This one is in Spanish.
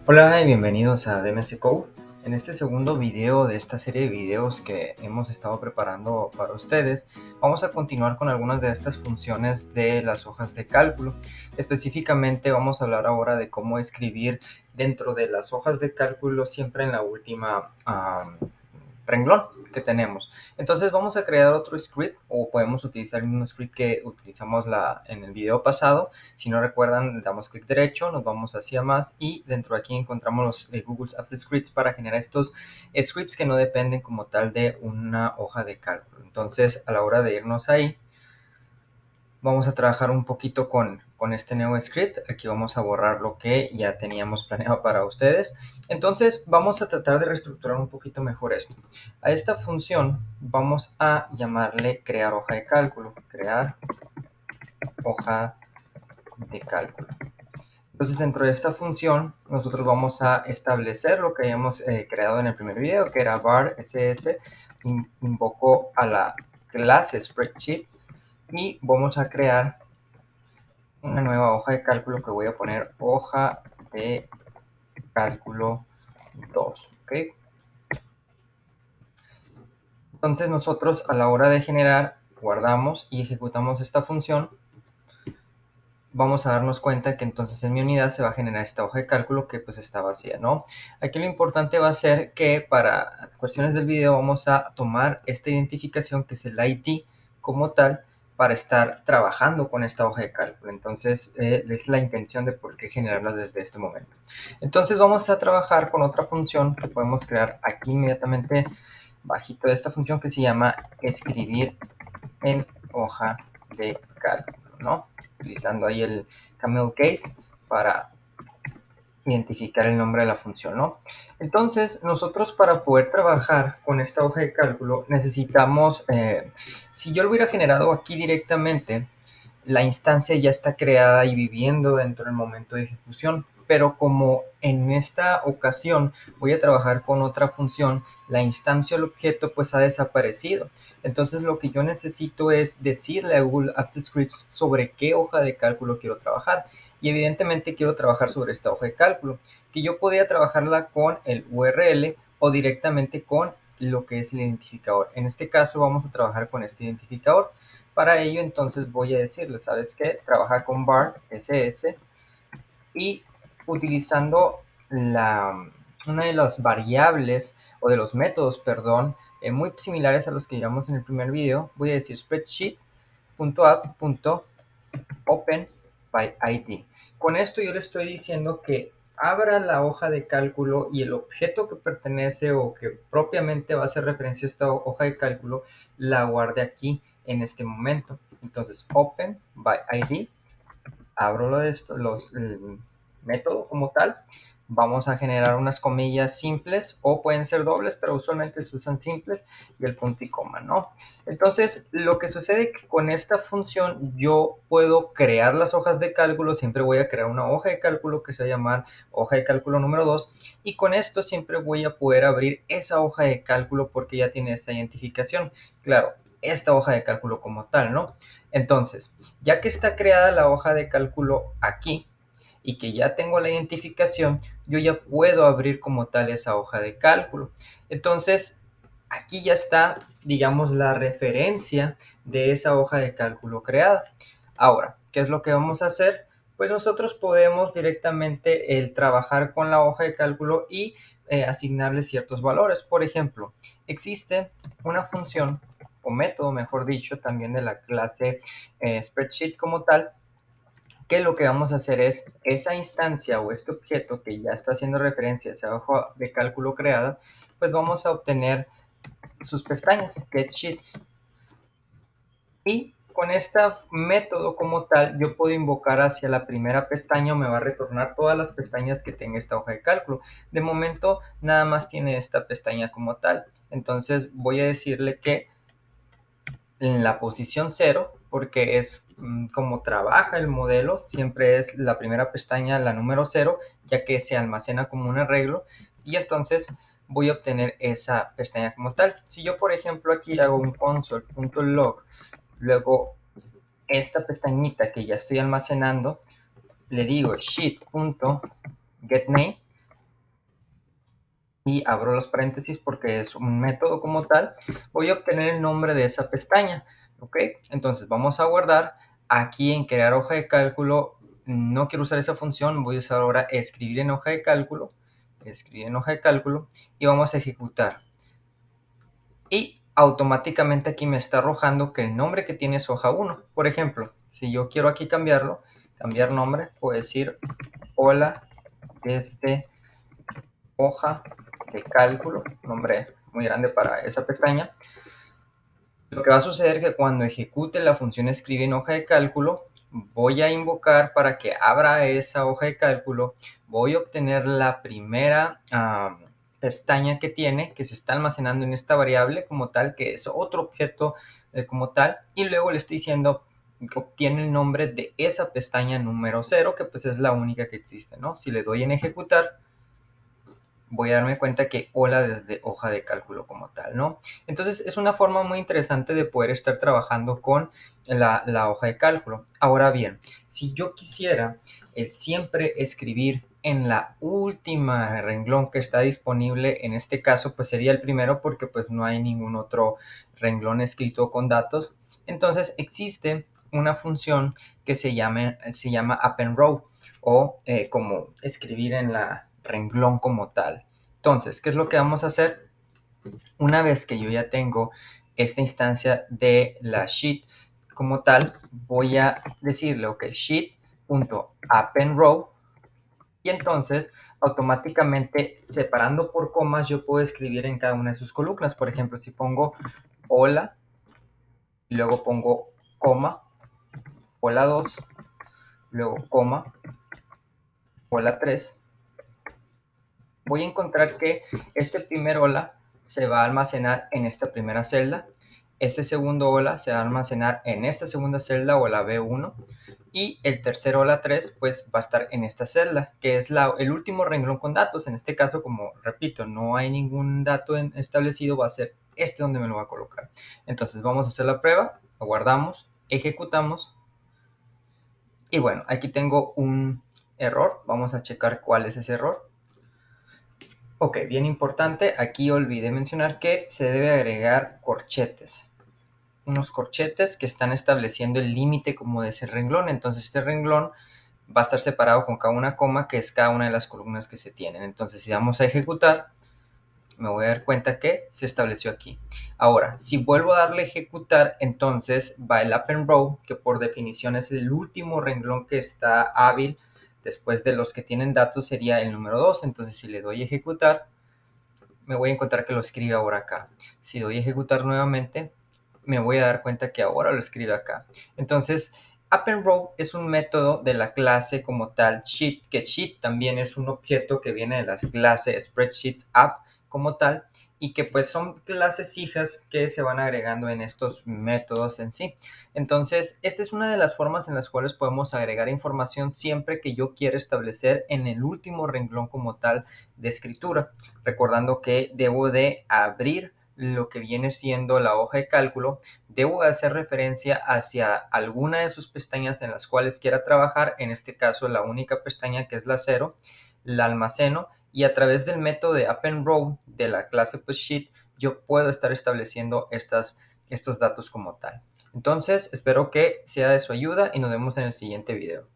Hola y bienvenidos a DMS Code. En este segundo video de esta serie de videos que hemos estado preparando para ustedes, vamos a continuar con algunas de estas funciones de las hojas de cálculo. Específicamente vamos a hablar ahora de cómo escribir dentro de las hojas de cálculo siempre en la última renglón que tenemos. Entonces vamos a crear otro script o podemos utilizar el mismo script que utilizamos en el video pasado. Si no recuerdan, damos clic derecho, nos vamos hacia más y dentro de aquí encontramos los Google Apps Scripts para generar estos scripts que no dependen como tal de una hoja de cálculo. Entonces a la hora de irnos ahí, vamos a trabajar un poquito con este nuevo script. Aquí vamos a borrar lo que ya teníamos planeado para ustedes. Entonces vamos a tratar de reestructurar un poquito mejor esto. A esta función vamos a llamarle crear hoja de cálculo. Crear hoja de cálculo. Entonces dentro de esta función nosotros vamos a establecer lo que habíamos creado en el primer video, que era var ss, invoco a la clase spreadsheet y vamos a crear una nueva hoja de cálculo que voy a poner hoja de cálculo 2. ¿Okay? Entonces nosotros a la hora de generar, guardamos y ejecutamos esta función, vamos a darnos cuenta que entonces en mi unidad se va a generar esta hoja de cálculo que pues está vacía, ¿no? Aquí lo importante va a ser que para cuestiones del video vamos a tomar esta identificación que es el ID como tal para estar trabajando con esta hoja de cálculo. Entonces es la intención de por qué generarla desde este momento. Entonces vamos a trabajar con otra función que podemos crear aquí inmediatamente bajito de esta función que se llama escribir en hoja de cálculo, ¿no? Utilizando ahí el camel case para identificar el nombre de la función, ¿no? Entonces, nosotros para poder trabajar con esta hoja de cálculo necesitamos, si yo lo hubiera generado aquí directamente, la instancia ya está creada y viviendo dentro del momento de ejecución, pero como en esta ocasión voy a trabajar con otra función, la instancia del objeto pues ha desaparecido. Entonces lo que yo necesito es decirle a Google Apps Scripts sobre qué hoja de cálculo quiero trabajar. Y evidentemente quiero trabajar sobre esta hoja de cálculo, que yo podía trabajarla con el URL o directamente con lo que es el identificador. En este caso vamos a trabajar con este identificador. Para ello entonces voy a decirle, ¿sabes qué? Trabaja con var ss y utilizando una de las variables o de los métodos, perdón, muy similares a los que miramos en el primer video, voy a decir spreadsheet.app.open by ID. Con esto yo le estoy diciendo que abra la hoja de cálculo y el objeto que pertenece o que propiamente va a hacer referencia a esta hoja de cálculo la guarde aquí en este momento. Entonces, open by ID, abro lo de esto, el método como tal, vamos a generar unas comillas simples o pueden ser dobles, pero usualmente se usan simples y el punto y coma, ¿no? Entonces, lo que sucede es que con esta función yo puedo crear las hojas de cálculo, siempre voy a crear una hoja de cálculo que se va a llamar hoja de cálculo número 2 y con esto siempre voy a poder abrir esa hoja de cálculo porque ya tiene esta identificación. Claro, esta hoja de cálculo como tal, ¿no? Entonces, ya que está creada la hoja de cálculo aquí y que ya tengo la identificación, yo ya puedo abrir como tal esa hoja de cálculo. Entonces, aquí ya está, digamos, la referencia de esa hoja de cálculo creada. Ahora, ¿qué es lo que vamos a hacer? Pues nosotros podemos directamente trabajar con la hoja de cálculo y asignarle ciertos valores. Por ejemplo, existe una función o método, mejor dicho, también de la clase spreadsheet como tal, que lo que vamos a hacer es esa instancia o este objeto que ya está haciendo referencia a esa hoja de cálculo creada, pues vamos a obtener sus pestañas, get sheets. Y con este método como tal, yo puedo invocar hacia la primera pestaña o me va a retornar todas las pestañas que tenga esta hoja de cálculo. De momento, nada más tiene esta pestaña como tal. Entonces voy a decirle que en la posición 0, porque es como trabaja el modelo, siempre es la primera pestaña la número 0, ya que se almacena como un arreglo, y entonces voy a obtener esa pestaña como tal. Si yo, por ejemplo, aquí hago un console.log, luego esta pestañita que ya estoy almacenando, le digo sheet.getName, y abro los paréntesis porque es un método como tal, voy a obtener el nombre de esa pestaña, ¿ok? Entonces vamos a guardar aquí en crear hoja de cálculo, no quiero usar esa función, voy a usar ahora escribir en hoja de cálculo, y vamos a ejecutar. Y automáticamente aquí me está arrojando que el nombre que tiene es hoja 1. Por ejemplo, si yo quiero aquí cambiarlo, cambiar nombre, puedo decir hola desde hoja de cálculo, nombre muy grande para esa pestaña. Lo que va a suceder es que cuando ejecute la función escribe en hoja de cálculo, voy a invocar para que abra esa hoja de cálculo, voy a obtener la primera pestaña que tiene, que se está almacenando en esta variable como tal, que es otro objeto como tal, y luego le estoy diciendo que obtiene el nombre de esa pestaña número 0, que pues es la única que existe, ¿no? Si le doy en ejecutar, voy a darme cuenta que hola desde hoja de cálculo como tal, ¿no? Entonces es una forma muy interesante de poder estar trabajando con la hoja de cálculo. Ahora bien, si yo quisiera siempre escribir en la última renglón que está disponible, en este caso pues sería el primero porque pues no hay ningún otro renglón escrito con datos, entonces existe una función que se llama append row o como escribir en la renglón como tal. Entonces, ¿qué es lo que vamos a hacer? Una vez que yo ya tengo esta instancia de la sheet como tal, voy a decirle, ok, sheet.appendRow, y entonces automáticamente separando por comas yo puedo escribir en cada una de sus columnas. Por ejemplo, si pongo hola y luego pongo coma, hola 2, luego coma, hola 3, voy a encontrar que este primer hola se va a almacenar en esta primera celda, este segundo hola se va a almacenar en esta segunda celda o la B1, y el tercer hola 3 pues va a estar en esta celda, que es el último renglón con datos. En este caso, como repito, no hay ningún dato establecido, va a ser este donde me lo va a colocar. Entonces vamos a hacer la prueba, aguardamos, ejecutamos, y bueno, aquí tengo un error, vamos a checar cuál es ese error. Ok, bien importante, aquí olvidé mencionar que se debe agregar corchetes. Unos corchetes que están estableciendo el límite como de ese renglón. Entonces este renglón va a estar separado con cada una coma, que es cada una de las columnas que se tienen. Entonces si vamos a ejecutar, me voy a dar cuenta que se estableció aquí. Ahora, si vuelvo a darle a ejecutar, entonces va el append row, que por definición es el último renglón que está hábil. Después de los que tienen datos sería el número 2. Entonces si le doy a ejecutar, me voy a encontrar que lo escribe ahora acá. Si doy a ejecutar nuevamente, me voy a dar cuenta que ahora lo escribe acá. Entonces, append row es un método de la clase como tal sheet, que sheet también es un objeto que viene de las clases spreadsheet app como tal, y que pues son clases hijas que se van agregando en estos métodos en sí. Entonces, esta es una de las formas en las cuales podemos agregar información siempre que yo quiera establecer en el último renglón como tal de escritura, recordando que debo de abrir lo que viene siendo la hoja de cálculo, debo hacer referencia hacia alguna de sus pestañas en las cuales quiera trabajar, en este caso la única pestaña que es la 0, la almaceno, y a través del método de append row de la clase pushSheet yo puedo estar estableciendo estos datos como tal. Entonces espero que sea de su ayuda y nos vemos en el siguiente video.